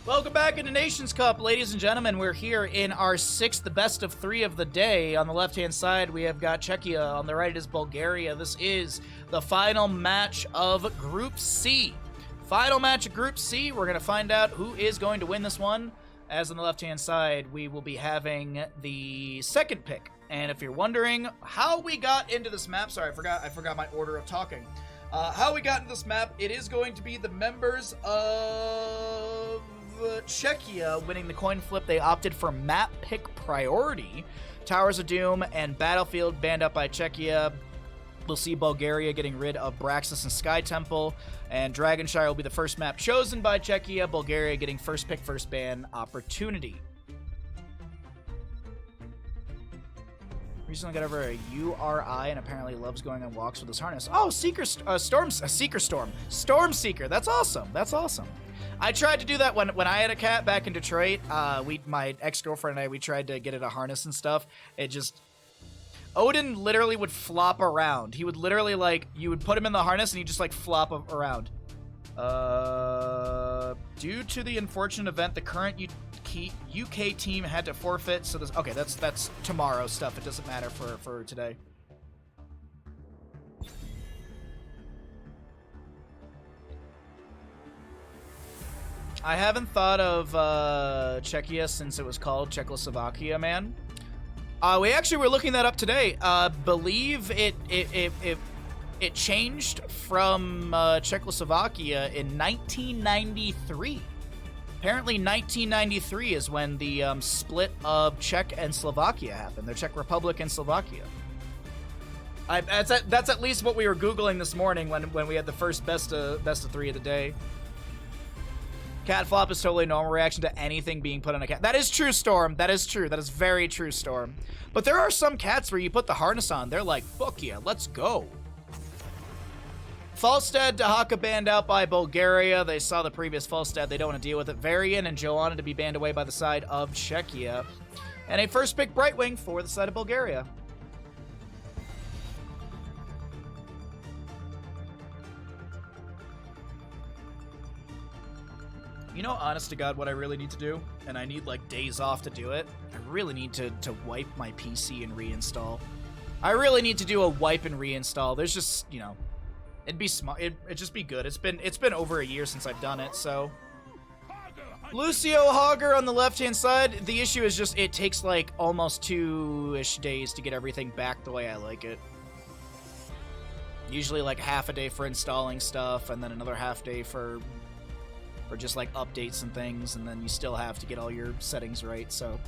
Welcome back into Nations Cup, ladies and gentlemen. We're here in our sixth best of three of the day. On the left-hand side, we have got Czechia. On the right is Bulgaria. This is the final match of Group C. Final match of Group C. We're going to find out who is going to win this one. As on the left-hand side, we will be having the second pick. And if you're wondering how we got into this map, sorry, I forgot my order of talking. How we got into this map, it is going to be the members of Czechia winning the coin flip. They opted for map pick priority. Towers of Doom and Battlefield banned up by Czechia. We'll see Bulgaria getting rid of Braxis and Sky Temple, and Dragonshire will be the first map chosen by Czechia. Bulgaria getting first pick, first ban opportunity. Recently got over a URI and apparently loves going on walks with his harness. Oh, Seeker Storm. Storm Seeker. That's awesome. That's awesome. I tried to do that when I had a cat back in Detroit. My ex-girlfriend and I, we tried to get it a harness and stuff. It just... Odin literally would flop around. He would literally, like, you would put him in the harness and he'd just, like, flop around. Due to the unfortunate event, the current UK team had to forfeit, so this... Okay, that's tomorrow stuff. It doesn't matter for today. I haven't thought of Czechia since it was called Czechoslovakia, man. We actually were looking that up today. Believe it changed from Czechoslovakia in 1993. Apparently 1993 is when the split of Czech and Slovakia happened. The Czech Republic and Slovakia. That's at least what we were Googling this morning when we had the first best of three of the day. Cat flop is totally a normal reaction to anything being put on a cat. That is true, Storm. That is true. That is very true, Storm. But there are some cats where you put the harness on, they're like, fuck yeah, let's go. Falstad, Dahaka banned out by Bulgaria. They saw the previous Falstad. They don't want to deal with it. Varian and Joanna to be banned away by the side of Czechia. And a first pick Brightwing for the side of Bulgaria. You know, honest to God, what I really need to do, and I need, like, days off to do it, I really need to wipe my PC and reinstall. I really need to do a wipe and reinstall. There's just, you know, it'd be smart. It'd just be good. It's been over a year since I've done it, so. Lucio Hogger on the left-hand side. The issue is just it takes, like, almost 2-ish days to get everything back the way I like it. Usually, like, half a day for installing stuff, and then another half day for just like updates and things, and then you still have to get all your settings right. So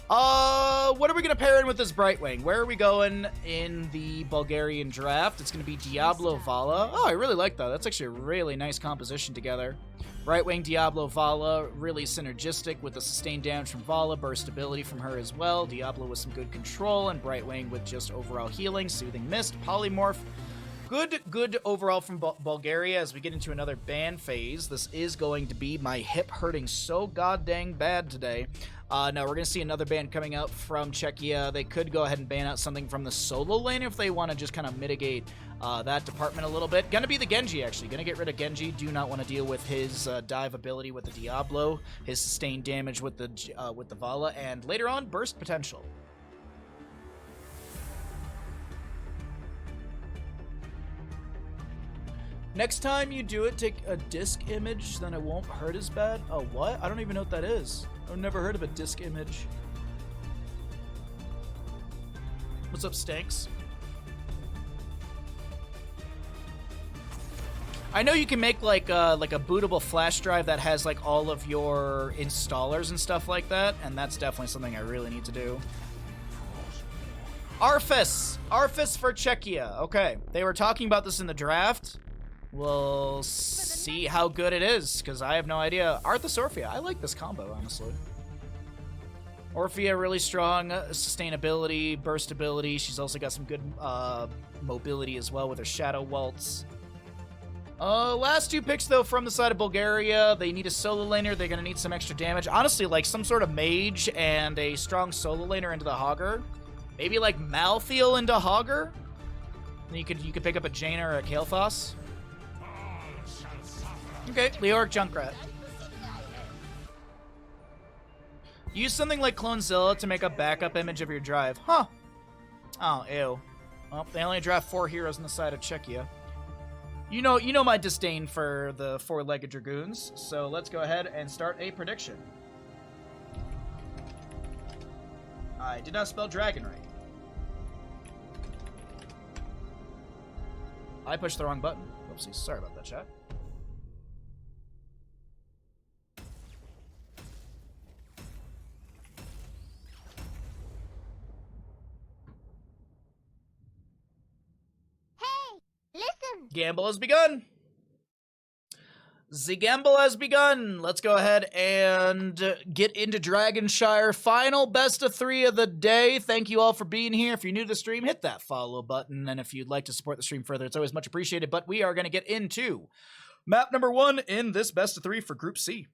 what are we gonna pair in with this Brightwing? Where are we going in the Bulgarian draft? It's gonna be Diablo Vala. Oh, I really like that. That's actually a really nice composition together. Brightwing, Diablo Vala, really synergistic with the sustained damage from Vala, burst ability from her as well. Diablo with some good control, and Brightwing with just overall healing, soothing mist, polymorph. Good overall from Bulgaria as we get into another ban phase. This is going to be my hip hurting so goddamn bad today. No, we're going to see another ban coming out from Czechia. They could go ahead and ban out something from the solo lane if they want to just kind of mitigate that department a little bit. Going to be the Genji, actually. Going to get rid of Genji. Do not want to deal with his dive ability with the Diablo, his sustained damage with the Vala, and later on, burst potential. Next time you do it, take a disk image, then it won't hurt as bad. Oh, what? I don't even know what that is. I've never heard of a disk image. What's up, Stanks? I know you can make like a bootable flash drive that has like all of your installers and stuff like that, and that's definitely something I really need to do. Arfis for Czechia. Okay, they were talking about this in the draft. We'll see how good it is, because I have no idea. Arthas Orphea. I like this combo, honestly. Orphea, really strong sustainability, burst ability. She's also got some good mobility as well with her Shadow Waltz. Last two picks, though, from the side of Bulgaria. They need a solo laner. They're going to need some extra damage. Honestly, like some sort of mage and a strong solo laner into the Hogger. Maybe like Malthael into Hogger. And you could pick up a Jaina or a Kael'thas. Okay, Leoric Junkrat. Use something like Clonezilla to make a backup image of your drive. Huh. Oh, ew. Well, they only draft 4 heroes on the side of Czechia. You know my disdain for the 4-legged dragoons, so let's go ahead and start a prediction. I did not spell dragon right. I pushed the wrong button. Whoopsies. Sorry about that, chat. Gamble has begun. The gamble has begun. Let's go ahead and get into Dragonshire. Final best of 3 of the day. Thank you all for being here. If you're new to the stream, hit that follow button. And if you'd like to support the stream further, it's always much appreciated. But we are going to get into map number 1 in this best of 3 for Group C.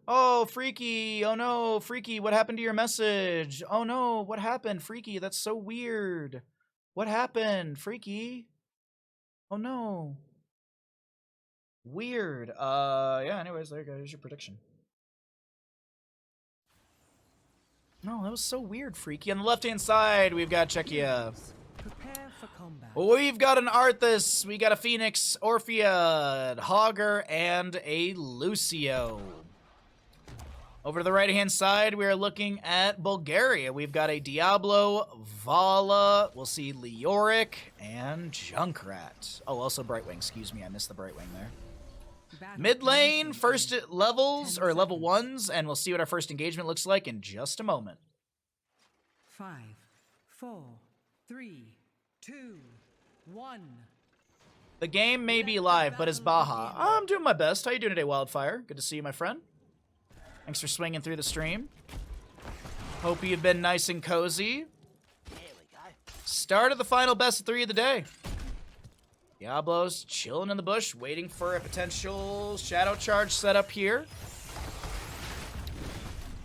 Oh, Freaky. Oh, no. Freaky, what happened to your message? Oh, no. What happened? Freaky, that's so weird. What happened? Freaky. Oh, no. Weird. Yeah, anyways, there you go. Here's your prediction. No, that was so weird, Freaky. On the left-hand side, we've got Czechia. Prepare for combat. We've got an Arthas. We got a Phoenix, Orphea, Hogger, and a Lucio. Over to the right-hand side, we are looking at Bulgaria. We've got a Diablo, Vala, we'll see Leoric, and Junkrat. Oh, also Brightwing. Excuse me, I missed the Brightwing there. Mid lane, first levels, or level 1s, and we'll see what our first engagement looks like in just a moment. 5, 4, 3, 2, 1. The game may be live, but is Baha. I'm doing my best. How you doing today, Wildfire? Good to see you, my friend. Thanks for swinging through the stream. Hope you've been nice and cozy. Start of the final best of 3 of the day. Diablo's chilling in the bush, waiting for a potential shadow charge setup here.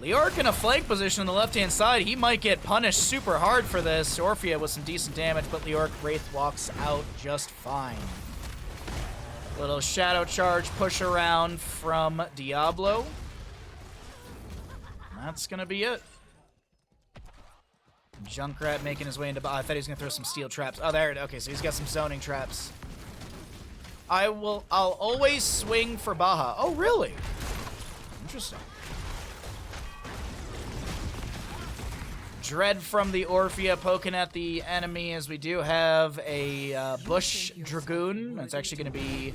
Leoric in a flank position on the left-hand side. He might get punished super hard for this. Orphea with some decent damage, but Leoric Wraith walks out just fine. Little shadow charge push around from Diablo. That's gonna be it. Junkrat making his way into... I thought he was gonna throw some steel traps. Oh, there it is. Okay, so he's got some zoning traps. I'll always swing for Baha. Oh, really? Interesting. Dread from the Orphea poking at the enemy, as we do have a Bush Dragoon. That's actually going to be...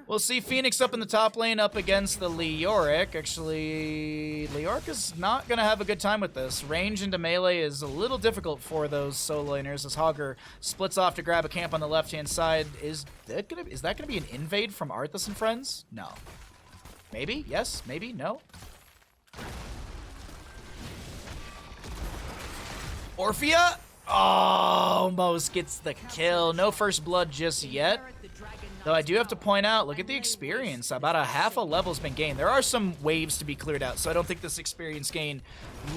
We'll see Phoenix up in the top lane up against the Leoric. Actually, Leoric is not going to have a good time with this. Range into melee is a little difficult for those solo laners as Hogger splits off to grab a camp on the left-hand side. Is that going to be an invade from Arthas and friends? No. Maybe? Yes? Maybe? No? Orphea almost gets the kill. No first blood just yet. Though I do have to point out, look at the experience. About a half a level's been gained. There are some waves to be cleared out, so I don't think this experience gain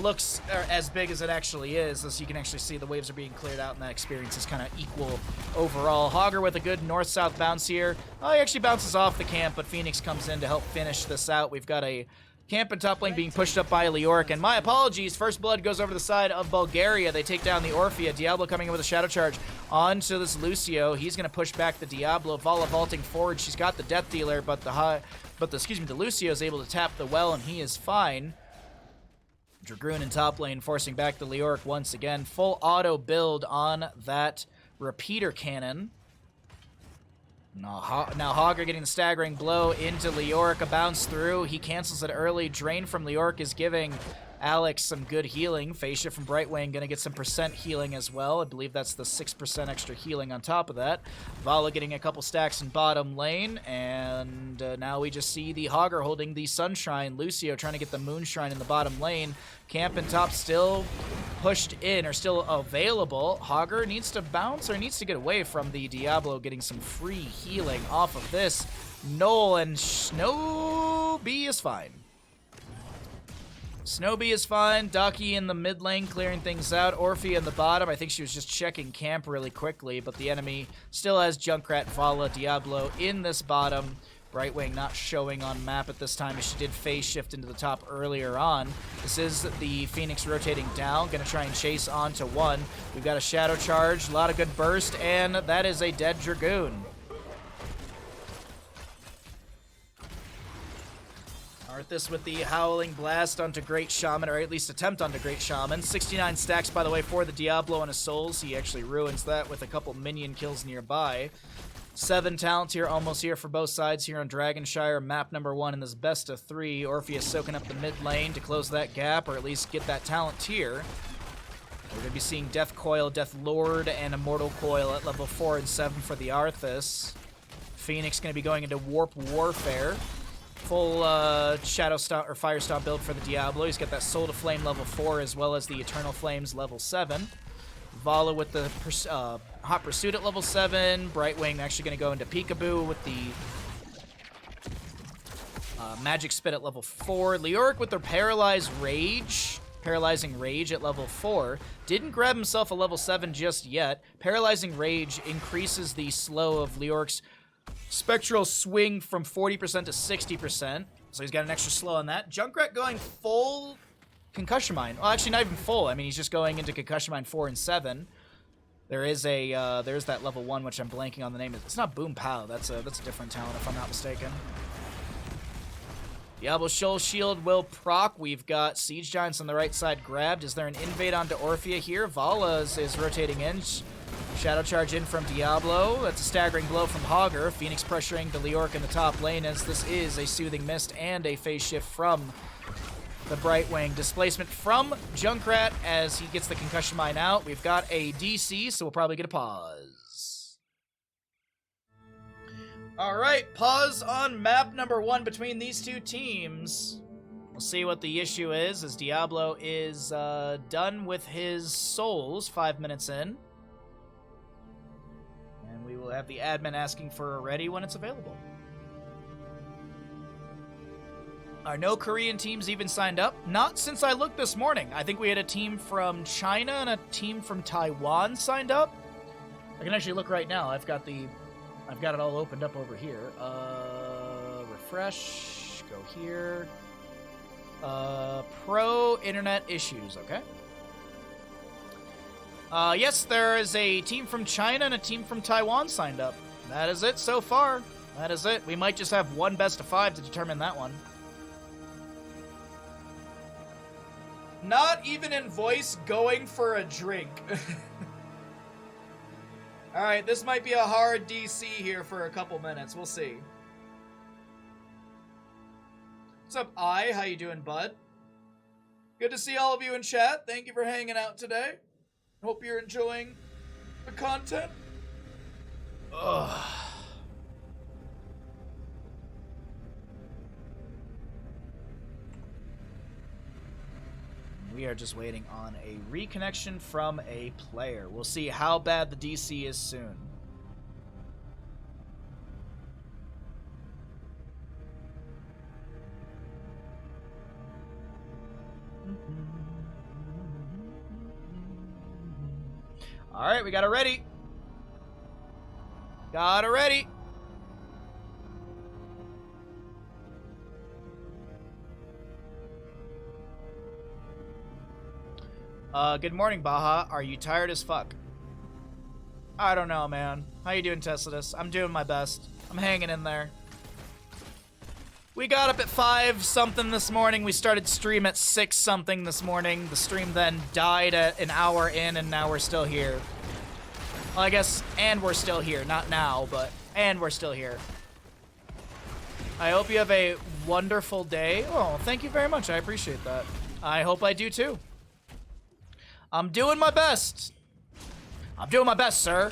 looks as big as it actually is. As you can actually see, the waves are being cleared out, and that experience is kind of equal overall. Hogger with a good north-south bounce here. Oh, he actually bounces off the camp, but Phoenix comes in to help finish this out. We've got a camp and top lane being pushed up by Leoric, and my apologies, first blood goes over the side of Bulgaria. They take down the Orphea. Diablo coming in with a shadow charge onto this Lucio. He's going to push back the Diablo. Vala vaulting forward. She's got the Death Dealer, but the Lucio is able to tap the well, and he is fine. Dragoon in top lane forcing back the Leoric once again. Full auto build on that repeater cannon. Now Hogger getting the staggering blow into Leoric, a bounce through. He cancels it early. Drain from Leoric is giving Alex some good healing. Facia from Brightwing going to get some percent healing as well. I believe that's the 6% extra healing on top of that. Vala getting a couple stacks in bottom lane. And now we just see the Hogger holding the Sunshine. Lucio trying to get the Moonshine in the bottom lane. Camp and top still pushed in, or still available. Hogger needs to bounce, or needs to get away from the Diablo, getting some free healing off of this. Noel and Snowbee is fine. Snowbee is fine. Ducky in the mid lane clearing things out. Orphea in the bottom. I think she was just checking camp really quickly, but the enemy still has Junkrat, Vala, Diablo in this bottom. Brightwing not showing on map at this time as she did phase shift into the top earlier on. This is the Phoenix rotating down, gonna try and chase onto one. We've got a Shadow Charge, a lot of good burst, and that is a dead Dragoon. Arthas with the Howling Blast onto Great Shaman, or at least attempt onto Great Shaman. 69 stacks, by the way, for the Diablo on his souls. He actually ruins that with a couple minion kills nearby. 7 talents here, almost here for both sides here on Dragonshire. Map number 1 in this best of 3. Orpheus soaking up the mid lane to close that gap, or at least get that talent tier. We're going to be seeing Death Coil, Death Lord, and Immortal Coil at level 4 and 7 for the Arthas. Phoenix going to be going into Warp Warfare. Full Shadow Stomp or Fire Stomp build for the Diablo. He's got that Soul to Flame level 4 as well as the Eternal Flames level 7. Vala with the Hot Pursuit at level 7. Brightwing actually going to go into Peekaboo with the Magic Spit at level 4. Leoric with their Paralyzing Rage at level 4. Didn't grab himself a level 7 just yet. Paralyzing Rage increases the slow of Leoric's Spectral Swing from 40% to 60%. So he's got an extra slow on that. Junkrat going full Concussion Mine. Well, actually, not even full. I mean, he's just going into Concussion Mine 4 and 7. There is a there's that level 1, which I'm blanking on the name. It's not Boom Pow. That's a different talent, if I'm not mistaken. Diablo Shoal Shield will proc. We've got Siege Giants on the right side grabbed. Is there an invade onto Orphea here? Vala is rotating in. Shadow Charge in from Diablo. That's a staggering blow from Hogger. Phoenix pressuring the Leoric in the top lane as this is a Soothing Mist and a phase shift from the Brightwing. Displacement from Junkrat as he gets the Concussion Mine out. We've got a DC, so we'll probably get a pause. Alright, pause on map number 1 between these two teams. We'll see what the issue is as Diablo is done with his souls 5 minutes in. And we will have the admin asking for a ready when it's available. Are no Korean teams even signed up? Not since I looked this morning. I think we had a team from China and a team from Taiwan signed up. I can actually look right now. I've got it all opened up over here. Refresh. Go here. Pro internet issues. Okay. Yes, there is a team from China and a team from Taiwan signed up. That is it so far. That is it. We might just have one best of 5 to determine that one. Not even in voice, going for a drink. Alright, this might be a hard DC here for a couple minutes. We'll see. What's up, I? How you doing, bud? Good to see all of you in chat. Thank you for hanging out today. Hope you're enjoying the content. Ugh. We are just waiting on a reconnection from a player. We'll see how bad the DC is soon. All right, we got it ready. Got it ready. Good morning, Baha. Are you tired as fuck? I don't know, man. How you doing, Tessidus? I'm doing my best. I'm hanging in there. We got up at 5 something this morning. We started stream at 6 something this morning. The stream then died at an hour in, and now we're still here. Well, I guess, and we're still here. Not now, but, and we're still here. I hope you have a wonderful day. Oh, thank you very much. I appreciate that. I hope I do too. I'm doing my best. I'm doing my best, sir.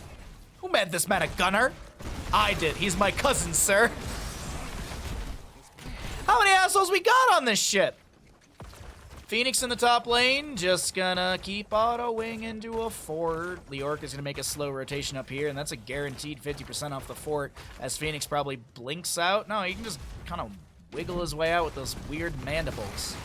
Who made this man a gunner? I did. He's my cousin, sir. How many assholes we got on this ship? Phoenix in the top lane, just gonna keep auto-wing into a fort. Leoric is gonna make a slow rotation up here, and that's a guaranteed 50% off the fort, as Phoenix probably blinks out. No, he can just kind of wiggle his way out with those weird mandibles.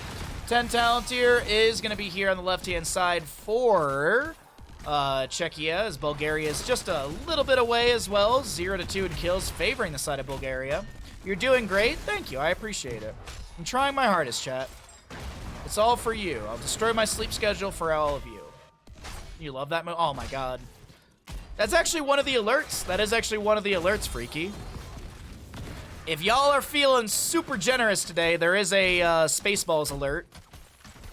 10 talent here is gonna be here on the left-hand side for Czechia, as Bulgaria is just a little bit away as well. 0-2 in kills, favoring the side of Bulgaria. You're doing great. Thank you. I appreciate it. I'm trying my hardest, chat. It's all for you. I'll destroy my sleep schedule for all of you. You love that move? Oh my god. That's actually one of the alerts. That is actually one of the alerts, Freaky. If y'all are feeling super generous today, there is a Spaceballs alert.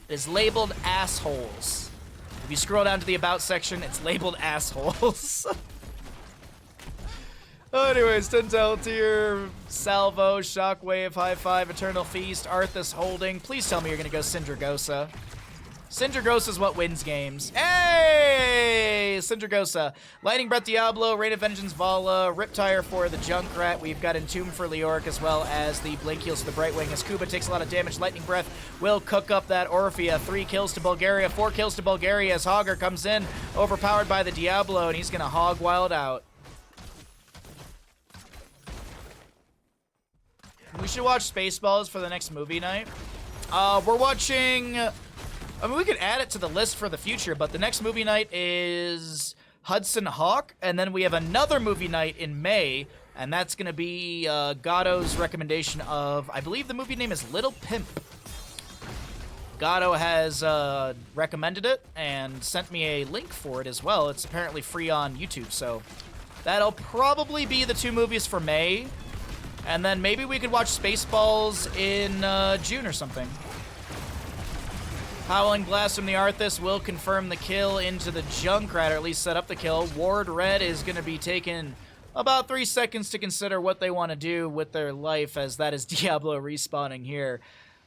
It is labeled assholes. If you scroll down to the About section, it's labeled assholes. Anyways, Tintel Tier, Salvo, Shockwave, High Five, Eternal Feast, Arthas holding. Please tell me you're going to go Syndragosa. Syndragosa is what wins games. Hey! Syndragosa. Lightning Breath Diablo, Rain of Vengeance Vala, Riptire for the Junkrat. We've got Entomb for Leoric as well as the Blink Heals to the Brightwing. As Kuba takes a lot of damage, Lightning Breath will cook up that Orphea. 3 kills to Bulgaria, 4 kills to Bulgaria as Hogger comes in, overpowered by the Diablo, and he's going to hog wild out. We should watch Spaceballs for the next movie night. We're watching... I mean, we could add it to the list for the future, but the next movie night is Hudson Hawk, and then we have another movie night in May, and that's going to be Gatto's recommendation of, I believe the movie name is Little Pimp. Gatto has recommended it and sent me a link for it as well. It's apparently free on YouTube, so that'll probably be the 2 movies for May, and then maybe we could watch Spaceballs in June or something. Howling Blast from the Arthas will confirm the kill into the Junkrat, or at least set up the kill. Ward Red is going to be taking about 3 seconds to consider what they want to do with their life, as that is Diablo respawning here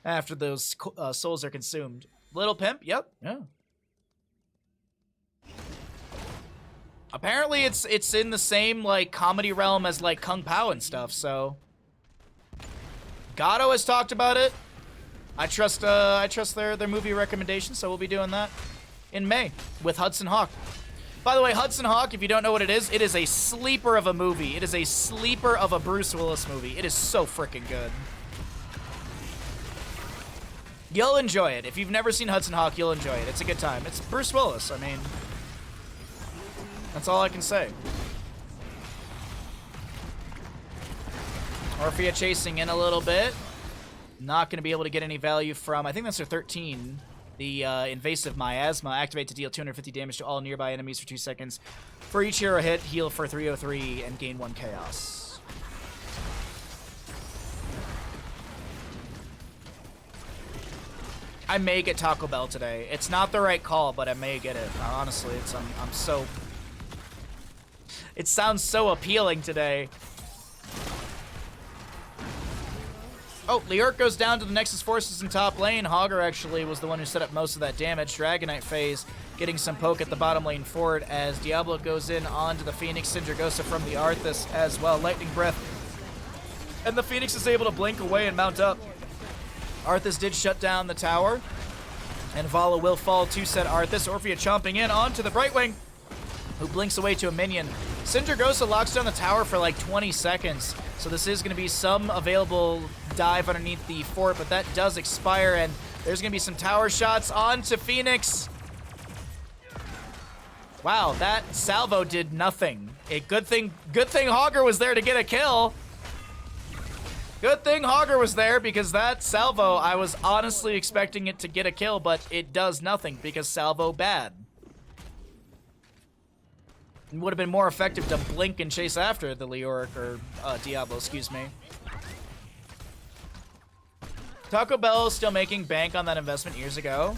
after those souls are consumed. Little Pimp, yep, yeah. Apparently it's in the same, like, comedy realm as, like, Kung Pao and stuff, so... Gatto has talked about it. I trust their movie recommendations, so we'll be doing that in May with Hudson Hawk. By the way, Hudson Hawk, if you don't know what it is a sleeper of a movie. It is a sleeper of a Bruce Willis movie. It is so freaking good. You'll enjoy it. If you've never seen Hudson Hawk, you'll enjoy it. It's a good time. It's Bruce Willis. I mean, that's all I can say. Orphea chasing in a little bit. Not going to be able to get any value from, I think that's their 13. The Invasive Miasma. Activate to deal 250 damage to all nearby enemies for 2 seconds. For each hero hit, heal for 303 and gain 1 chaos. I may get Taco Bell today. It's not the right call, but I may get it. Honestly, I'm so... It sounds so appealing today. Oh, Leoric goes down to the Nexus Forces in top lane. Hogger actually was the one who set up most of that damage. Dragonite phase getting some poke at the bottom lane forward as Diablo goes in onto the Phoenix. Syndragosa from the Arthas as well. Lightning Breath. And the Phoenix is able to blink away and mount up. Arthas did shut down the tower. And Vala will fall to set Arthas. Orphea chomping in onto the Brightwing, who blinks away to a minion. Syndragosa locks down the tower for like 20 seconds. So this is going to be some available dive underneath the fort, but that does expire, and there's going to be some tower shots onto Phoenix. Wow, that salvo did nothing. Good thing Hogger was there to get a kill. Good thing Hogger was there, because that salvo, I was honestly expecting it to get a kill, but it does nothing because salvo bad. It would have been more effective to blink and chase after the Leoric, or Diablo, excuse me. Taco Bell is still making bank on that investment years ago.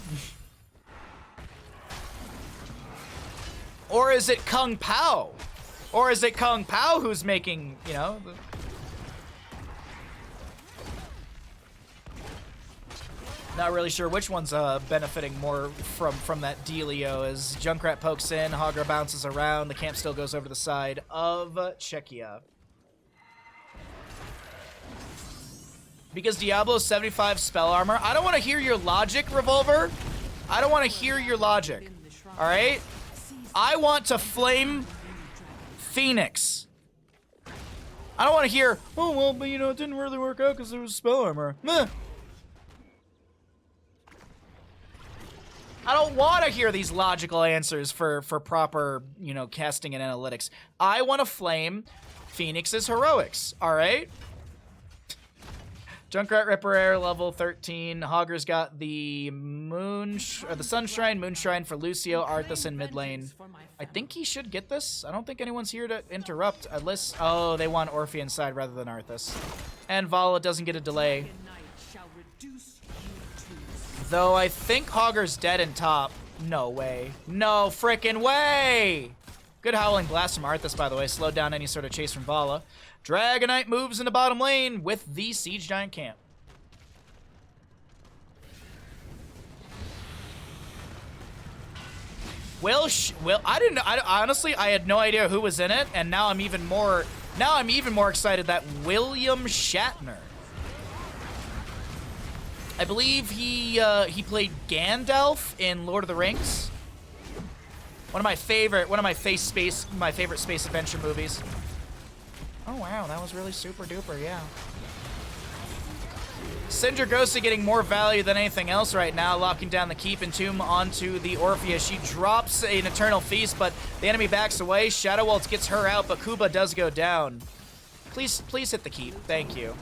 Or is it Kung Pao? Or is it Kung Pao who's making, you know... Not really sure which one's benefiting more from that dealio. As Junkrat pokes in, Hogger bounces around, the camp still goes over the side of Czechia. Because Diablo's 75 spell armor. I don't want to hear your logic, Revolver. I don't want to hear your logic. Alright? I want to flame Phoenix. I don't want to hear, oh, well, but you know, it didn't really work out because there was spell armor. Meh. I don't want to hear these logical answers for proper, casting and analytics. I want to flame Phoenix's heroics, all right? Junkrat Ripper level 13. Hogger's got the the Sun Shrine, Moon Shrine for Lucio, Arthas in mid lane. I think he should get this. I don't think anyone's here to interrupt unless... Oh, they want Orphe inside rather than Arthas. And Vala doesn't get a delay. Though I think Hogger's dead in top. No way. No frickin' way! Good Howling Blast from Arthas, by the way. Slowed down any sort of chase from Vala. Dragonite moves in the bottom lane with the Siege Giant camp. Honestly, I had no idea who was in it, and now I'm even more excited that William Shatner. I believe he played Gandalf in Lord of the Rings. One of my favorite space adventure movies. Oh wow, that was really super duper, yeah. Sindragosa getting more value than anything else right now, locking down the Keep and Tomb onto the Orpheus. She drops an Eternal Feast, but the enemy backs away. Shadow Waltz gets her out, but Kuba does go down. Please hit the Keep. Thank you.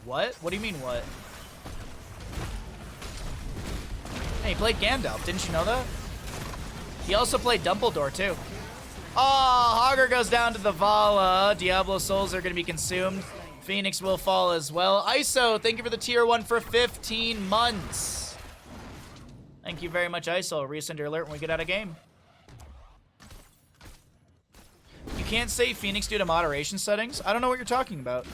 What? What do you mean, what? Hey, he played Gandalf. Didn't you know that? He also played Dumbledore, too. Oh, Hogger goes down to the Vala. Diablo souls are going to be consumed. Phoenix will fall as well. ISO, thank you for the tier 1 for 15 months. Thank you very much, ISO. I'll resend your alert when we get out of game. You can't save Phoenix due to moderation settings? I don't know what you're talking about.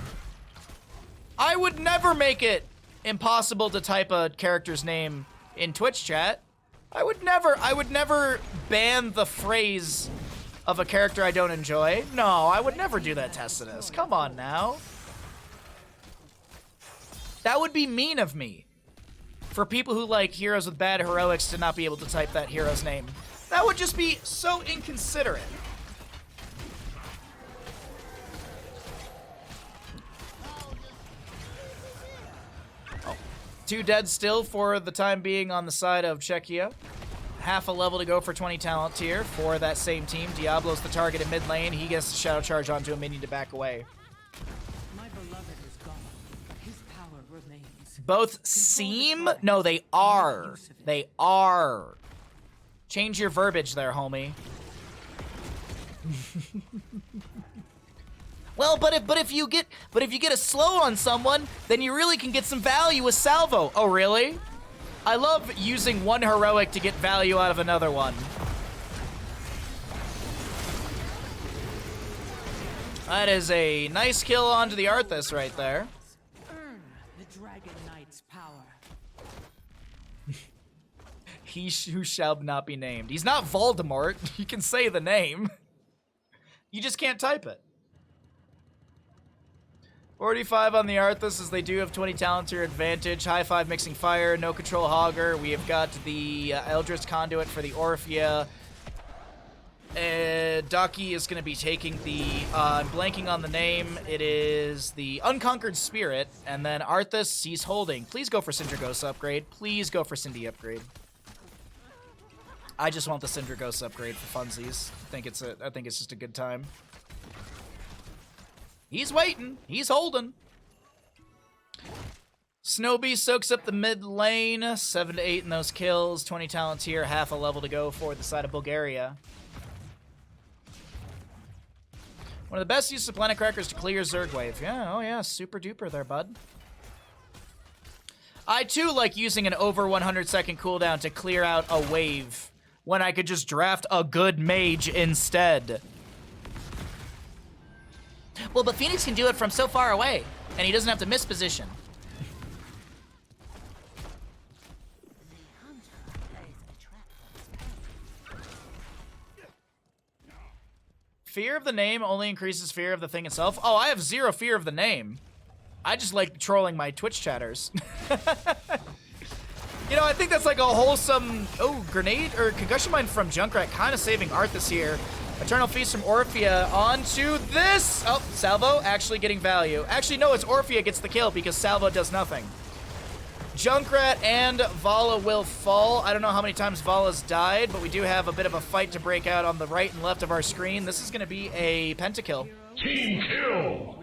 I would never make it impossible to type a character's name in Twitch chat. I would never ban the phrase of a character I don't enjoy. No, I would never do that, Tessinus. Come on now. That would be mean of me. For people who like heroes with bad heroics to not be able to type that hero's name. That would just be so inconsiderate. Oh. 2 dead still for the time being on the side of Czechia. Half a level to go for 20 talent tier for that same team. Diablo's the target in mid lane. He gets the Shadow Charge onto a minion to back away. My beloved is gone. His power remains. Both seem? No, they are. They are. Change your verbiage there, homie. Well, but if you get a slow on someone, then you really can get some value with salvo. Oh, really? I love using one heroic to get value out of another one. That is a nice kill onto the Arthas right there. Earn the Dragon Knight's power. He who shall not be named. He's not Voldemort. You can say the name. You just can't type it. 45 on the Arthas, as they do have 20 talent tier advantage. High 5 mixing fire, no control Hogger. We have got the Eldritch Conduit for the Orphea. Ducky is going to be taking the, I'm blanking on the name. It is the Unconquered Spirit. And then Arthas, he's holding. Please go for Sindragosa upgrade. Please go for Cindy upgrade. I just want the Sindragosa upgrade for funsies. I think it's just a good time. He's waiting. He's holding. Snowbee soaks up the mid lane. 7 to 8 in those kills. 20 talents here. Half a level to go for the side of Bulgaria. One of the best uses of Planet Crackers to clear Zerg Wave. Yeah, oh yeah, super duper there, bud. I too like using an over 100-second cooldown to clear out a wave when I could just draft a good mage instead. Well, but Phoenix can do it from so far away, and he doesn't have to miss position. Fear of the name only increases fear of the thing itself. Oh, I have 0 fear of the name. I just like trolling my Twitch chatters. You know, I think that's like a wholesome... Oh, grenade or concussion mine from Junkrat, kind of saving Arthas here. Eternal Feast from Orphea onto this. Oh, Salvo actually getting value. Actually, no, it's Orphea gets the kill because Salvo does nothing. Junkrat and Vala will fall. I don't know how many times Vala's died, but we do have a bit of a fight to break out on the right and left of our screen. This is going to be a pentakill. Team kill!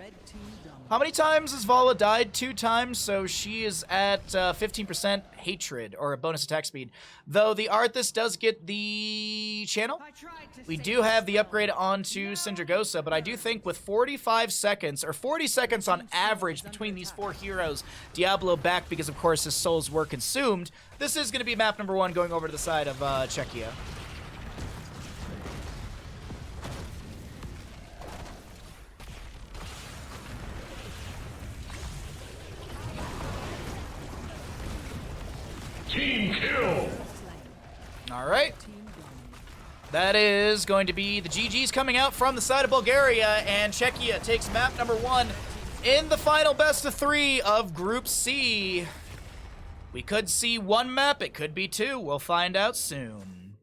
How many times has Vala died? 2 times, so she is at 15% hatred, or a bonus attack speed. Though the Arthas does get the channel. We do have the upgrade onto Sindragosa, but I do think with 45 seconds, or 40 seconds on average between these 4 heroes, Diablo back because, of course, his souls were consumed, this is going to be map number 1 going over to the side of Czechia. Team kill! All right. That is going to be the GGs coming out from the side of Bulgaria, and Czechia takes map number 1 in the final best of 3 of Group C. We could see 1 map, it could be 2. We'll find out soon.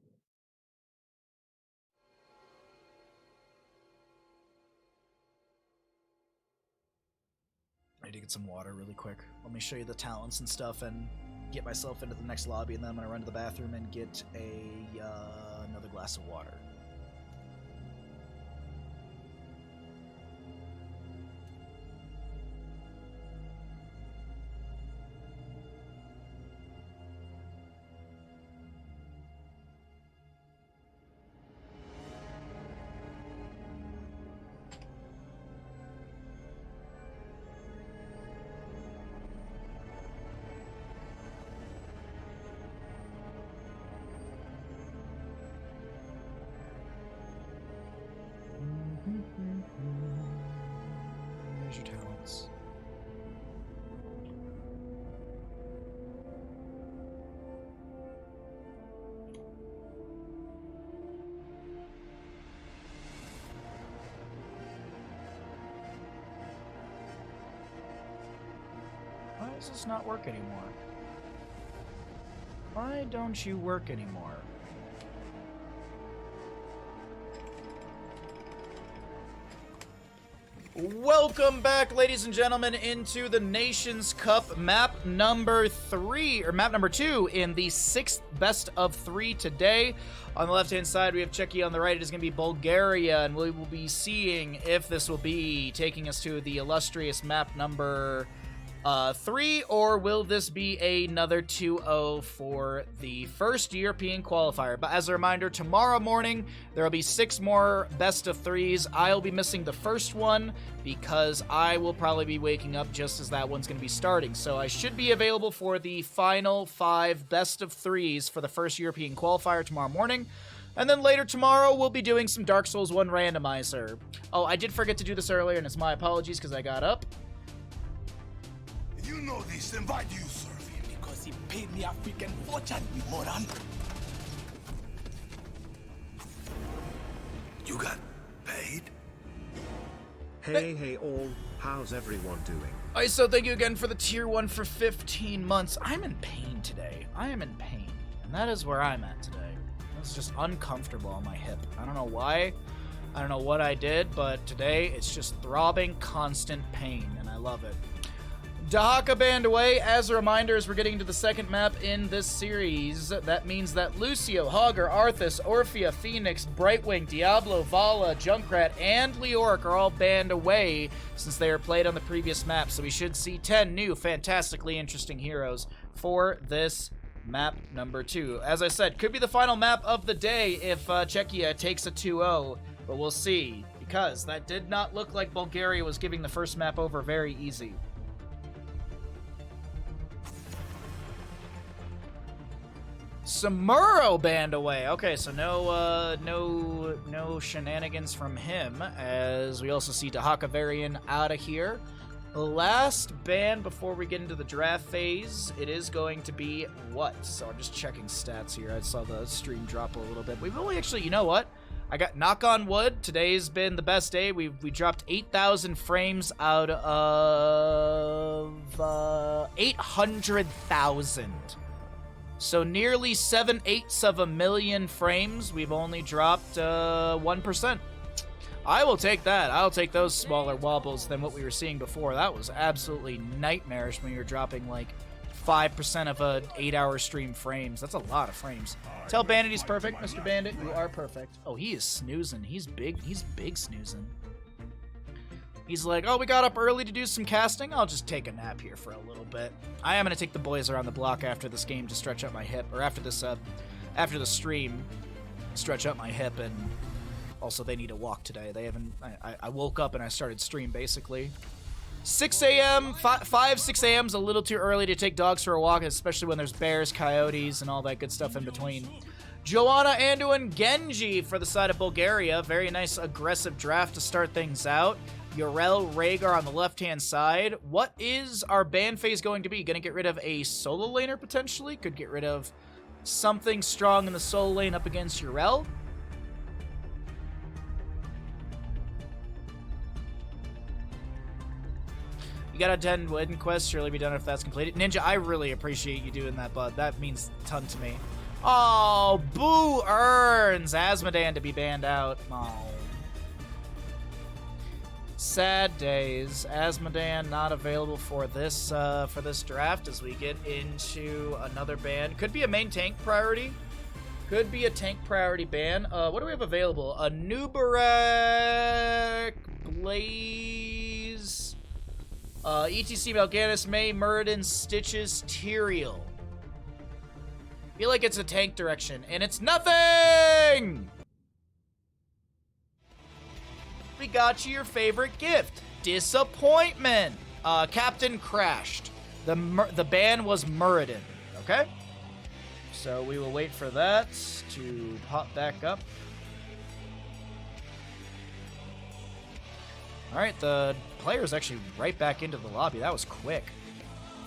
I need to get some water really quick. Let me show you the talents and stuff and get myself into the next lobby, and then I'm going to run to the bathroom and get another glass of water. There's your talents. Why does this not work anymore? Why don't you work anymore? Welcome back, ladies and gentlemen, into the Nations Cup map number 3, or map number 2 in the 6th best of 3 today. On the left-hand side, we have Czechia. On the right, it is going to be Bulgaria, and we will be seeing if this will be taking us to the illustrious map number 3, or will this be another 2-0 for the first European qualifier? But as a reminder, tomorrow morning there will be 6 more best of 3s. I'll be missing the first one because I will probably be waking up just as that one's going to be starting. So I should be available for the final 5 best of 3s for the first European qualifier tomorrow morning. And then later tomorrow, we'll be doing some Dark Souls 1 randomizer. Oh, I did forget to do this earlier, and it's my apologies because I got up. You know this, then why do you serve him? Because he paid me a freaking fortune, you moron. You got paid? Hey all, how's everyone doing? So thank you again for the tier 1 for 15 months. I'm in pain today. I am in pain. And that is where I'm at today. It's just uncomfortable on my hip. I don't know why. I don't know what I did, but today it's just throbbing, constant pain, and I love it. Dahaka banned away. As a reminder, as we're getting into the second map in this series, that means that Lucio, Hogger, Arthas, Orphea, Phoenix, Brightwing, Diablo, Vala, Junkrat, and Leoric are all banned away since they were played on the previous map. So we should see 10 new, fantastically interesting heroes for this map number 2. As I said, could be the final map of the day if Czechia takes a 2-0, but we'll see, because that did not look like Bulgaria was giving the first map over very easy. Samuro banned away. Okay, so no shenanigans from him, as we also see Dahaka Varian out of here. Last ban before we get into the draft phase, it is going to be what? So I'm just checking stats here. I saw the stream drop a little bit. We've only actually, you know what? I got, knock on wood, today's been the best day. We dropped 8,000 frames out of 800,000. So nearly 7/8 of a million frames. We've only dropped 1%. I will take that. I'll take those smaller wobbles than what we were seeing before. That was absolutely nightmarish when you were dropping like 5% of a 8-hour stream frames. That's a lot of frames. Tell Bandit he's perfect, Mr. Bandit. You are perfect. Oh, he is snoozing. He's big snoozing. He's like, oh, we got up early to do some casting. I'll just take a nap here for a little bit. I am going to take the boys around the block after this game to stretch out my hip. Or after this, after the stream, stretch out my hip. And also, they need to walk today. They haven't... I woke up and I started stream, basically. 6 a.m., 6 a.m. is a little too early to take dogs for a walk, especially when there's bears, coyotes, and all that good stuff in between. Joanna Anduin Genji for the side of Bulgaria. Very nice aggressive draft to start things out. Yrel Rhaegar on the left-hand side. What is our ban phase going to be? Going to get rid of a solo laner, potentially? Could get rid of something strong in the solo lane up against Yrel. You gotta attend Wedding Quest, surely be done if that's completed. Ninja, I really appreciate you doing that, bud. That means a ton to me. Oh, boo earns Asmodan to be banned out. Oh. Sad days. Asmodan not available for this draft as we get into another ban. Could be a main tank priority. Could be a tank priority ban. What do we have available? A Nubarak Blaze. ETC Mal'Ganis, May, Muradin, Stitches, Tyrael. Feel like it's a tank direction, and it's nothing! We got you your favorite gift. Disappointment. Captain crashed. The ban was Muradin, okay? So we will wait for that to pop back up. Alright, the player's actually right back into the lobby. That was quick.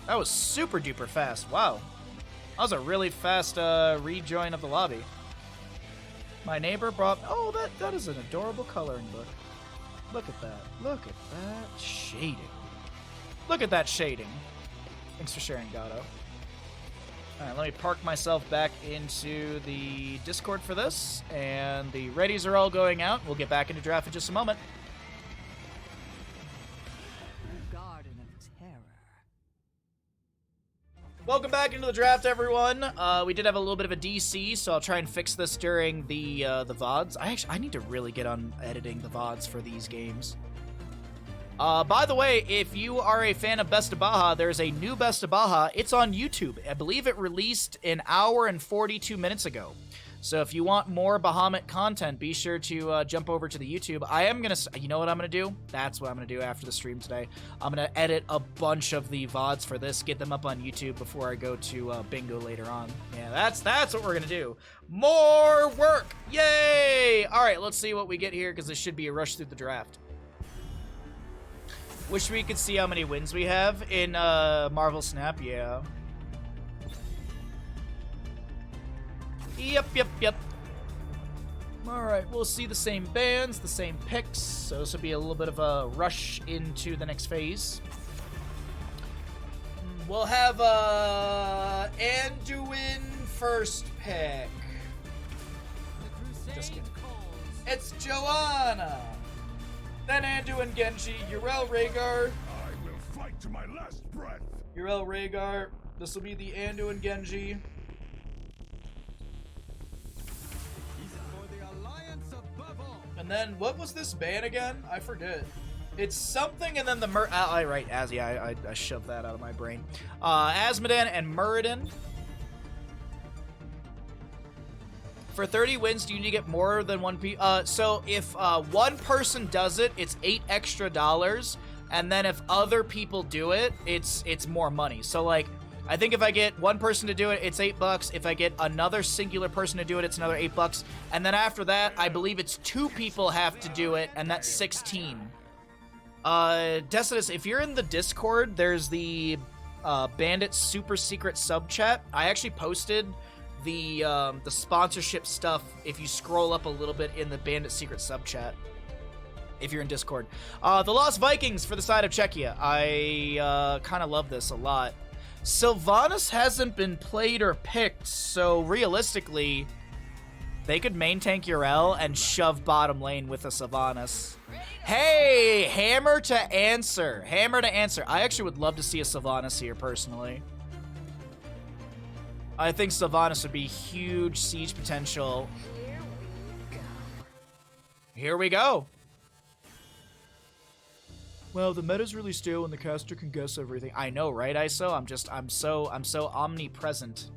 That was super duper fast. Wow. That was a really fast rejoin of the lobby. My neighbor brought... Oh, that is an adorable coloring book. Look at that. Look at that shading. Look at that shading. Thanks for sharing, Gato. Alright, let me park myself back into the Discord for this. And the readies are all going out. We'll get back into draft in just a moment. Welcome back into the draft, everyone. We did have a little bit of a DC, so I'll try and fix this during the VODs. I need to really get on editing the VODs for these games. By the way, if you are a fan of Best of Baja, there's a new Best of Baja. It's on YouTube. I believe it released an hour and 42 minutes ago. So if you want more Bahamut content, be sure to jump over to the YouTube. I am going to... You know what I'm going to do? That's what I'm going to do after the stream today. I'm going to edit a bunch of the VODs for this, get them up on YouTube before I go to bingo later on. Yeah, that's what we're going to do. More work! Yay! All right, let's see what we get here, because this should be a rush through the draft. Wish we could see how many wins we have in Marvel Snap. Yeah. Yep. Alright, we'll see the same bands, the same picks, so this will be a little bit of a rush into the next phase. We'll have Anduin first pick. Just kidding. It's Joanna! Then Anduin Genji, Yrel Rhaegar. I will fight to my last breath. Yrel Rhaegar. This will be the Anduin Genji. And then, what was this ban again? I forget. It's something, and then the right, I shoved that out of my brain. Asmodan and Muradin. For 30 wins, do you need to get more than one so if one person does it, it's $8 extra. And then if other people do it, it's more money. So, like, I think if I get one person to do it, it's $8. If I get another singular person to do it, it's another $8. And then after that, I believe it's 2 people have to do it, and that's 16. Decidus, if you're in the Discord, there's the Bandit super secret sub chat. I actually posted the sponsorship stuff if you scroll up a little bit in the Bandit secret sub chat. If you're in Discord. The Lost Vikings for the side of Czechia. I kind of love this a lot. Sylvanas hasn't been played or picked, so realistically, they could main tank Yrel and shove bottom lane with a Sylvanas. Hey, hammer to answer. Hammer to answer. I actually would love to see a Sylvanas here, personally. I think Sylvanas would be huge siege potential. Here we go. Well, the meta's really stale and the caster can guess everything. I know, right, ISO? I'm so omnipresent.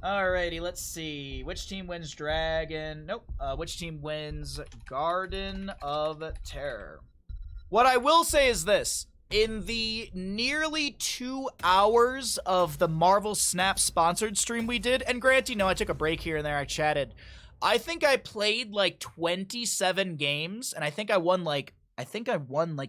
Alrighty, let's see. Which team wins Dragon? Nope. Which team wins Garden of Terror? What I will say is this. In the nearly 2 hours of the Marvel Snap sponsored stream we did, and granted, you know, I took a break here and there, I chatted. I think I played like 27 games, and I think I won like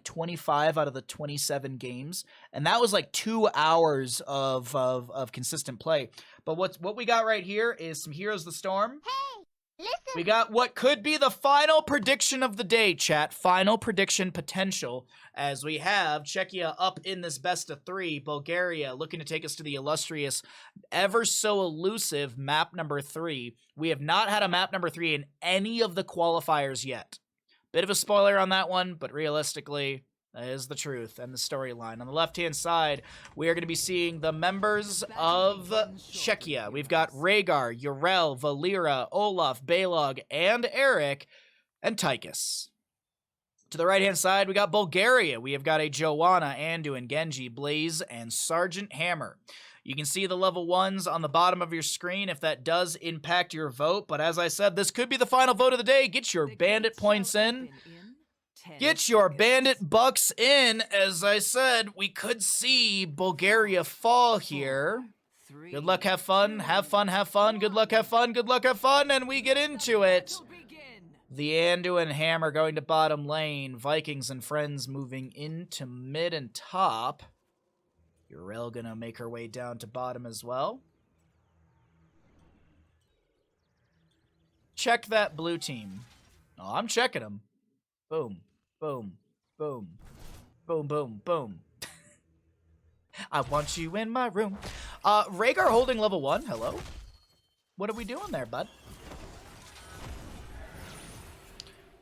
25 out of the 27 games, and that was like 2 hours of consistent play. But what we got right here is some Heroes of the Storm. Hey, listen. We got what could be the final prediction of the day, chat. Final prediction potential, as we have Czechia up in this best of 3, Bulgaria looking to take us to the illustrious, ever so elusive map number 3. We have not had a map number 3 in any of the qualifiers yet. Bit of a spoiler on that one, but realistically, that is the truth and the storyline. On the left-hand side, we are going to be seeing the members of Czechia. We've got Rhaegar, Yrel, Valera, Olaf, Balog, and Eric, and Tychus. To the right-hand side, we got Bulgaria. We have got a Joanna, Anduin, Genji, Blaze, and Sergeant Hammer. You can see the level 1s on the bottom of your screen if that does impact your vote. But as I said, this could be the final vote of the day. Get your bandit points in. Get your bandit bucks in. As I said, we could see Bulgaria fall here. Good luck, have fun, have fun, have fun. Good luck, have fun, good luck, have fun. And we get into it. The Anduin Hammer going to bottom lane. Vikings and friends moving into mid and top. Yrel gonna make her way down to bottom as well. Check that blue team. Oh, I'm checking them. Boom, boom, boom, boom, boom, boom. I want you in my room. Rhaegar holding level 1. Hello. What are we doing there, bud?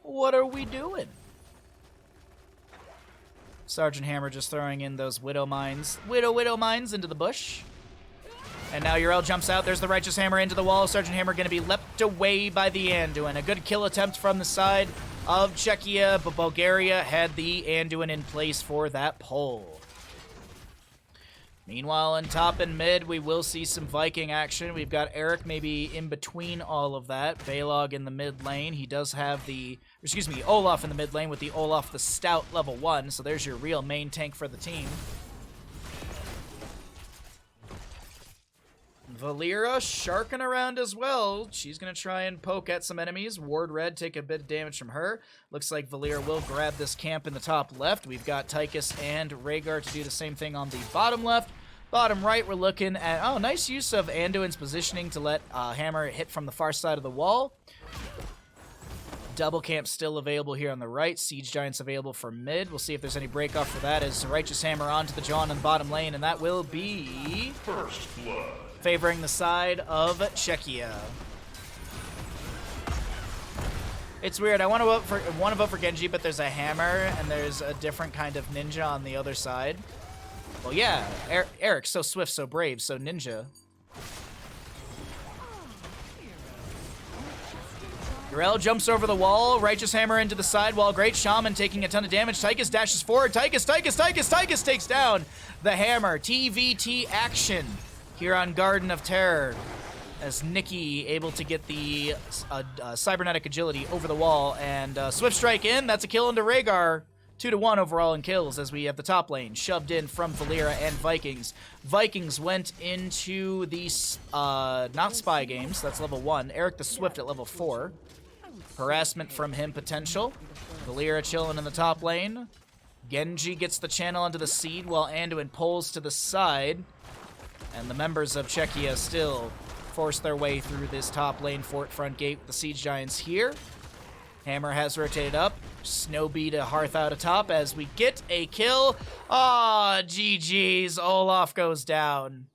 What are we doing? Sergeant Hammer just throwing in those widow mines into the bush. And now Yrel jumps out. There's the Righteous Hammer into the wall. Sergeant Hammer going to be leapt away by the Anduin. A good kill attempt from the side of Czechia, but Bulgaria had the Anduin in place for that pull. Meanwhile, in top and mid, we will see some Viking action. We've got Eric maybe in between all of that. Balog in the mid lane. He does have the... Excuse me, Olaf in the mid lane with the Olaf the Stout level 1. So there's your real main tank for the team. Valera sharking around as well. She's going to try and poke at some enemies. Ward Red take a bit of damage from her. Looks like Valera will grab this camp in the top left. We've got Tychus and Rhaegar to do the same thing on the bottom left. Bottom right, we're looking at... Oh, nice use of Anduin's positioning to let Hammer hit from the far side of the wall. Double camp still available here on the right. Siege Giants available for mid. We'll see if there's any break off for that as Righteous Hammer onto the John in the bottom lane, and that will be... First blood. Favoring the side of Czechia. It's weird. I want to vote for Genji, but there's a Hammer and there's a different kind of ninja on the other side. Well, yeah, Eric, so swift, so brave, so ninja. Yrel jumps over the wall. Righteous Hammer into the sidewall. Great Shaman taking a ton of damage. Tychus dashes forward. Tychus takes down the Hammer. TVT action here on Garden of Terror, as Nikki able to get the cybernetic agility over the wall, and Swift Strike in. That's a kill into Rhaegar. 2-1 overall in kills as we have the top lane shoved in from Valera and Vikings. Vikings went into the not spy games. That's level 1. Eric the Swift at level 4. Harassment from him potential. Valera chilling in the top lane. Genji gets the channel onto the seed while Anduin pulls to the side. And the members of Czechia still force their way through this top lane fort front gate with the Siege Giants here. Hammer has rotated up. Snowbee to Hearth out atop as we get a kill. Ah, GG's. Olaf goes down.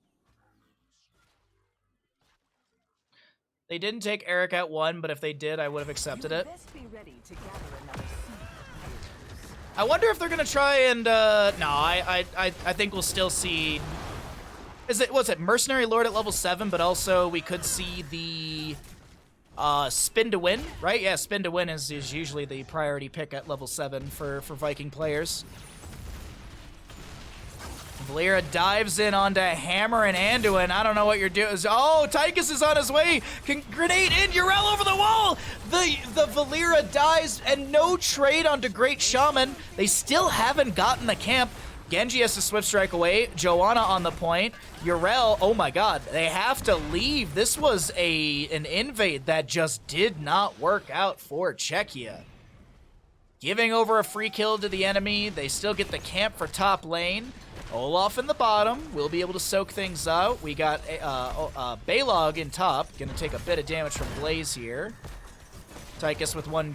They didn't take Eric at 1, but if they did, I would have accepted it. I wonder if they're going to try and... no, I think we'll still see... Was it Mercenary Lord at level 7, but also we could see the spin to win, right? Yeah, spin to win is usually the priority pick at level 7 for Viking players. Valeera dives in onto Hammer and Anduin. I don't know what you're doing. Oh, Tychus is on his way. Grenade in, Yrel over the wall. The Valeera dies, and no trade onto Great Shaman. They still haven't gotten the camp. Genji has to Swift Strike away. Joanna on the point. Yrel, oh my god, they have to leave. This was an invade that just did not work out for Czechia. Giving over a free kill to the enemy. They still get the camp for top lane. Olaf in the bottom. We'll be able to soak things out. We got Balog in top. Gonna take a bit of damage from Blaze here. Tychus with one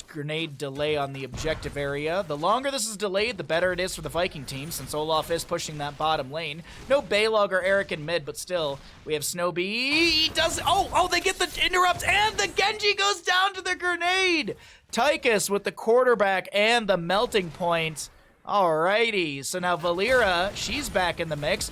grenade delay on the objective area. The longer this is delayed, the better it is for the Viking team, since Olaf is pushing that bottom lane. No Balog or Eric in mid, but still, we have Snowbee. He does... Oh, they get the interrupt, and the Genji goes down to the grenade! Tychus with the quarterback and the melting point. Alrighty, so now Valeera, she's back in the mix.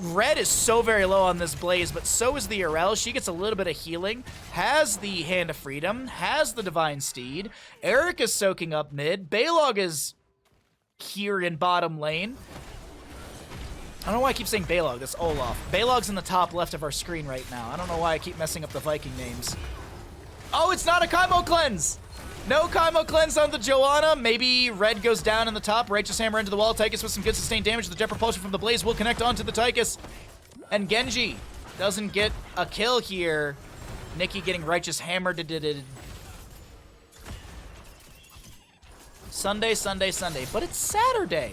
Red is so very low on this Blaze, but so is the Yrel. She gets a little bit of healing, has the Hand of Freedom, has the Divine Steed. Eric is soaking up mid. Balog is here in bottom lane. I don't know why I keep saying Balog, that's Olaf. Balog's in the top left of our screen right now. I don't know why I keep messing up the Viking names. Oh, it's not a Kaimo Cleanse! No Kaimo Cleanse on the Joanna. Maybe Red goes down in the top. Righteous Hammer into the wall. Tychus with some good sustained damage. The Jet Propulsion from the Blaze will connect onto the Tychus. And Genji doesn't get a kill here. Nikki getting Righteous Hammer. Sunday. But it's Saturday.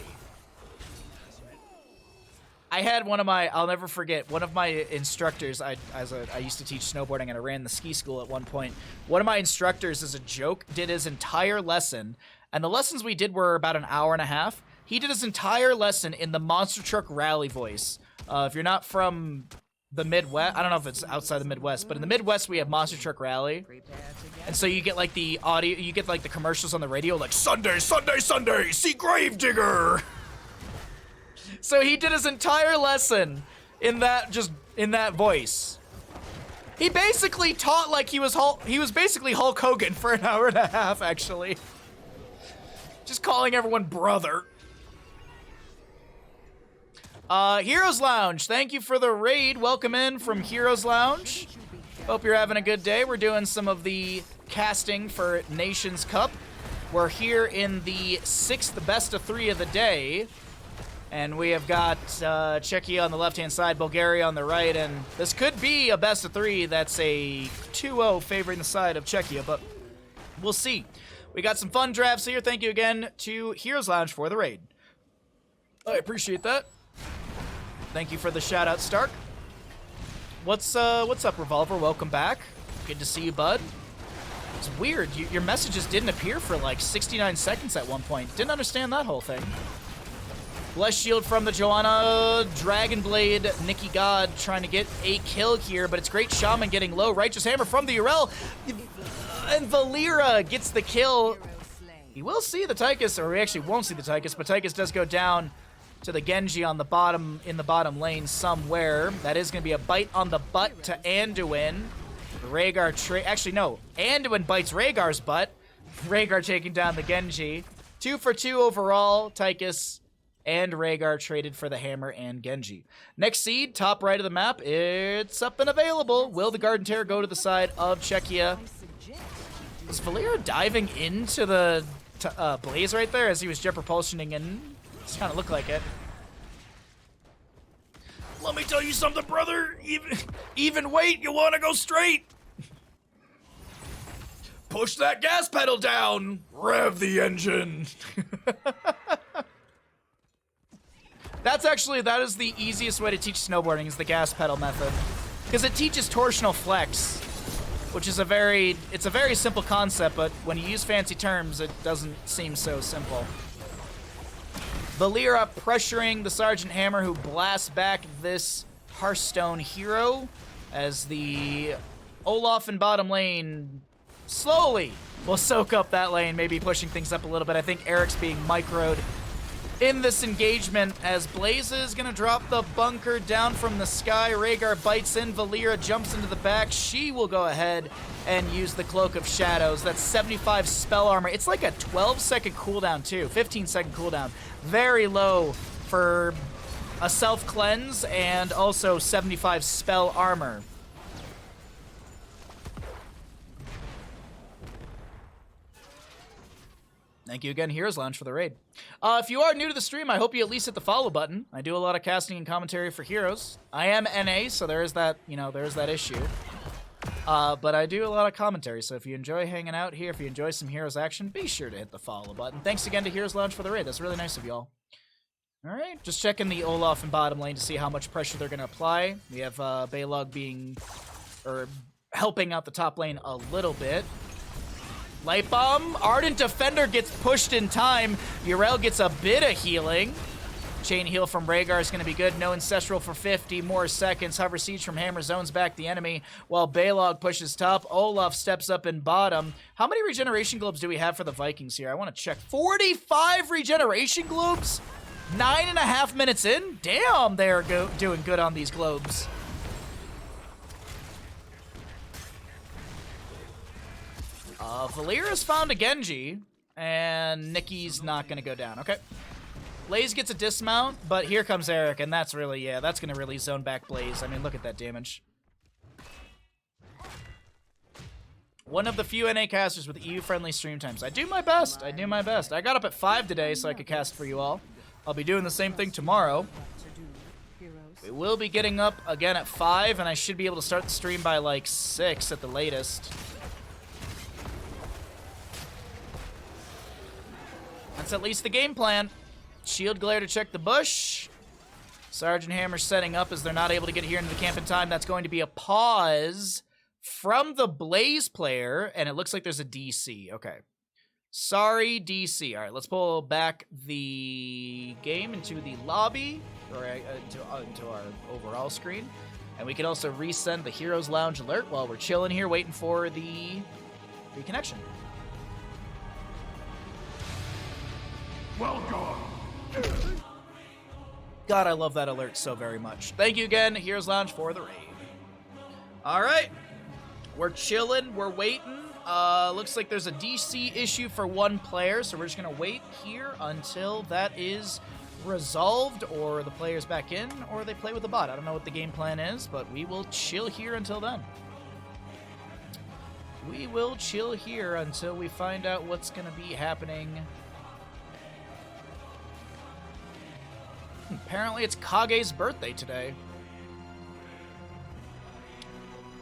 I had one of my, I'll never forget, one of my instructors, I used to teach snowboarding and I ran the ski school at one point. One of my instructors, as a joke, did his entire lesson, and the lessons we did were about an hour and a half. He did his entire lesson in the Monster Truck Rally voice. If you're not from the Midwest, I don't know if it's outside the Midwest, but in the Midwest we have Monster Truck Rally. And so you get like the audio, you get like the commercials on the radio, like Sunday, see Gravedigger! So he did his entire lesson in that voice. He basically taught like he was basically Hulk Hogan for an hour and a half, actually. Just calling everyone brother. Heroes Lounge, thank you for the raid. Welcome in from Heroes Lounge. Hope you're having a good day. We're doing some of the casting for Nations Cup. We're here in the 6th best of 3 of the day. And we have got Czechia on the left-hand side, Bulgaria on the right, and this could be a best of 3 that's a 2-0 favoring the side of Czechia, but we'll see. We got some fun drafts here. Thank you again to Heroes Lounge for the raid. I appreciate that. Thank you for the shout-out, Stark. What's up, Revolver? Welcome back. Good to see you, bud. It's weird. Your messages didn't appear for like 69 seconds at one point. Didn't understand that whole thing. Bless Shield from the Joanna. Dragon Blade, Nikki God trying to get a kill here, but it's Great Shaman getting low. Righteous Hammer from the Yrel. And Valeera gets the kill. We will see the Tychus, or we actually won't see the Tychus, but Tychus does go down to the Genji on the bottom, in the bottom lane somewhere. That is going to be a bite on the butt to Anduin. Rhaegar actually, no. Anduin bites Rhaegar's butt. Rhaegar taking down the Genji. 2 for 2 overall. Tychus and Rhaegar traded for the Hammer and Genji. Next seed, top right of the map, it's up and available. Will the Garden Terror go to the side of Czechia? Was Valeera diving into the Blaze right there as he was jet propulsioning in? Just kind of looked like it. Let me tell you something, brother. Even weight, you want to go straight. Push that gas pedal down. Rev the engine. That is the easiest way to teach snowboarding, is the gas pedal method. Because it teaches torsional flex, which is a very simple concept, but when you use fancy terms, it doesn't seem so simple. Valeera pressuring the Sergeant Hammer, who blasts back this Hearthstone hero, as the Olaf in bottom lane slowly will soak up that lane, maybe pushing things up a little bit. I think Eric's being microed in this engagement as Blaze is going to drop the bunker down from the sky. Rhaegar bites in. Valeera jumps into the back. She will go ahead and use the Cloak of Shadows. That's 75 spell armor. It's like a 12-second cooldown, too. 15-second cooldown. Very low for a self-cleanse and also 75 spell armor. Thank you again, Heroes Lounge, for the raid. If you are new to the stream, I hope you at least hit the follow button. I do a lot of casting and commentary for Heroes. I am NA, so there is that, there's that issue. But I do a lot of commentary, so if you enjoy hanging out here, if you enjoy some Heroes action, be sure to hit the follow button. Thanks again to Heroes Lounge for the raid. That's really nice of y'all. All right, just checking the Olaf in bottom lane to see how much pressure they're going to apply. We have Balog helping out the top lane a little bit. Light Bomb, Ardent Defender gets pushed in time. Yrel gets a bit of healing. Chain heal from Rhaegar is going to be good. No Ancestral for 50 more seconds. Hover Siege from Hammer zones back the enemy while Balog pushes top. Olaf steps up in bottom. How many regeneration globes do we have for the Vikings here? I want to check. 45 regeneration globes? 9.5 minutes in? Damn, they're doing good on these globes. Valeera's found a Genji, and Nikki's not going to go down. Okay. Blaze gets a dismount, but here comes Eric, and that's really, that's going to really zone back Blaze. I mean, look at that damage. One of the few NA casters with EU-friendly stream times. I do my best. I do my best. I got up at 5 today so I could cast for you all. I'll be doing the same thing tomorrow. We will be getting up again at 5, and I should be able to start the stream by, like, 6 at the latest. That's at least the game plan. Shield Glare to check the bush. Sergeant Hammer setting up as they're not able to get here into the camp in time. That's going to be a pause from the Blaze player, and it looks like there's a DC. Okay. Sorry, DC. All right, let's pull back the game into the lobby, or into our overall screen. And we can also resend the Heroes Lounge alert while we're chilling here, waiting for the reconnection. Welcome. God, I love that alert so very much. Thank you again, Heroes Lounge, for the raid. All right. We're chilling. We're waiting. Looks like there's a DC issue for one player, so we're just going to wait here until that is resolved, or the player's back in, or they play with the bot. I don't know what the game plan is, but we will chill here until then. We will chill here until we find out what's going to be happening. Apparently it's Kage's birthday today.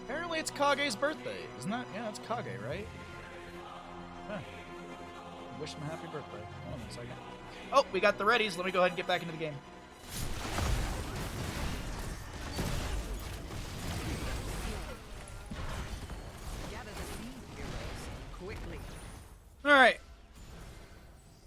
Apparently it's Kage's birthday. Isn't that? Yeah, it's Kage, right? Yeah. Wish him a happy birthday. Hold on a second. Oh, we got the readies. Let me go ahead and get back into the game. Alright.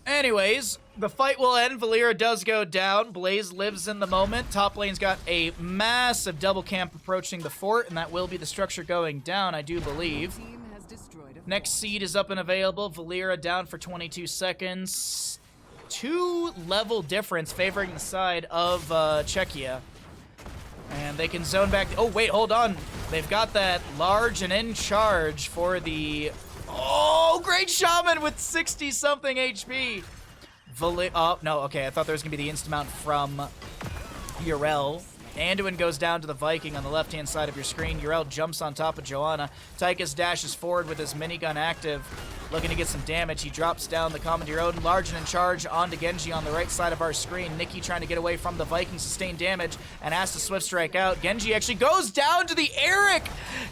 Anyways, the fight will end. Valeera does go down. Blaze lives in the moment. Top lane's got a massive double camp approaching the fort, and that will be the structure going down, I do believe. Next seed is up and available. Valeera down for 22 seconds. 2 level difference favoring the side of Czechia. And they can zone back. Oh, wait, hold on. They've got that large and in charge for the... Oh, great shaman with 60-something HP. Oh, no, okay. I thought there was going to be the insta-mount from Yrel. Anduin goes down to the Viking on the left-hand side of your screen. Yrel jumps on top of Joanna. Tychus dashes forward with his minigun active, looking to get some damage. He drops down the Commandeer Odin, large and in charge, onto Genji on the right side of our screen. Nikki trying to get away from the Viking, sustained damage, and has to swift strike out. Genji actually goes down to the Eric!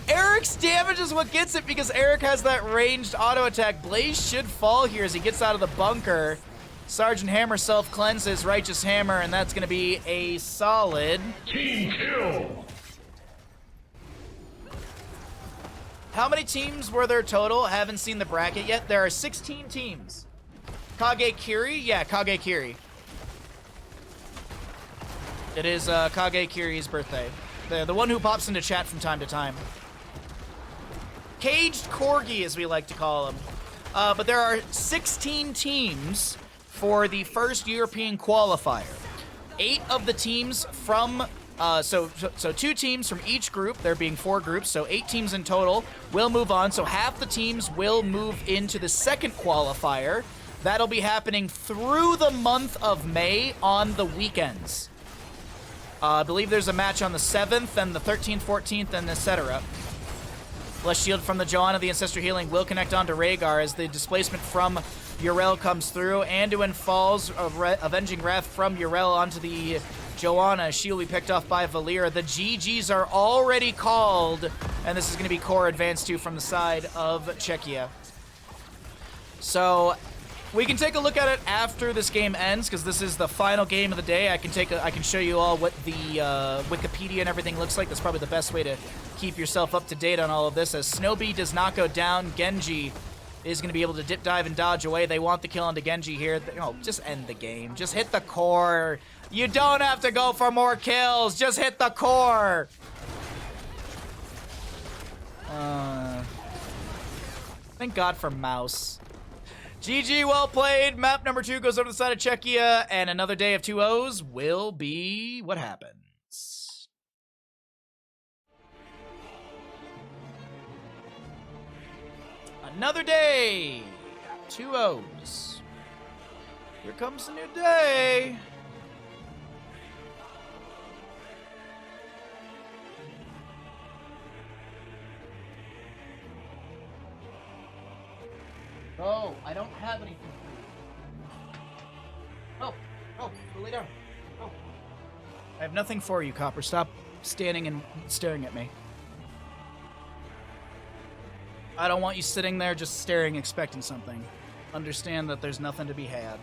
Eric's damage is what gets it because Eric has that ranged auto attack. Blaze should fall here as he gets out of the bunker. Sergeant Hammer self-cleanses Righteous Hammer, and that's going to be a solid... Team kill! How many teams were there total? Haven't seen the bracket yet. There are 16 teams. Kage Kiri? Yeah, Kage Kiri. It is Kage Kiri's birthday. The one who pops into chat from time to time. Caged Corgi, as we like to call him. But there are 16 teams for the first European qualifier. 8 of the teams from so 2 teams from each group, there being 4 groups, so 8 teams in total, will move on. So half the teams will move into the second qualifier. That'll be happening through the month of May on the weekends. I believe there's a match on the 7th and the 13th, 14th, and etc. Blessed Shield from the Joanna, the Ancestor Healing, will connect onto Rhaegar as the displacement from Yrel comes through. Anduin falls, Avenging Wrath from Yrel onto the Joanna. Shield will be picked off by Valyra. The GGs are already called, and this is going to be core advance 2 from the side of Czechia. So we can take a look at it after this game ends, because this is the final game of the day. I can show you all what the Wikipedia and everything looks like. That's probably the best way to keep yourself up to date on all of this. As Snowbee does not go down, Genji is going to be able to dip, dive, and dodge away. They want the kill onto Genji here. Oh, just end the game. Just hit the core. You don't have to go for more kills. Just hit the core. Thank God for mouse. GG, well played. Map number 2 goes over to the side of Czechia, and another day of 2-0s will be what happens. Another day. 2-0s. Here comes a new day. Oh, I don't have anything for you. Oh, go lay down. Oh. I have nothing for you, Copper. Stop standing and staring at me. I don't want you sitting there just staring, expecting something. Understand that there's nothing to be had.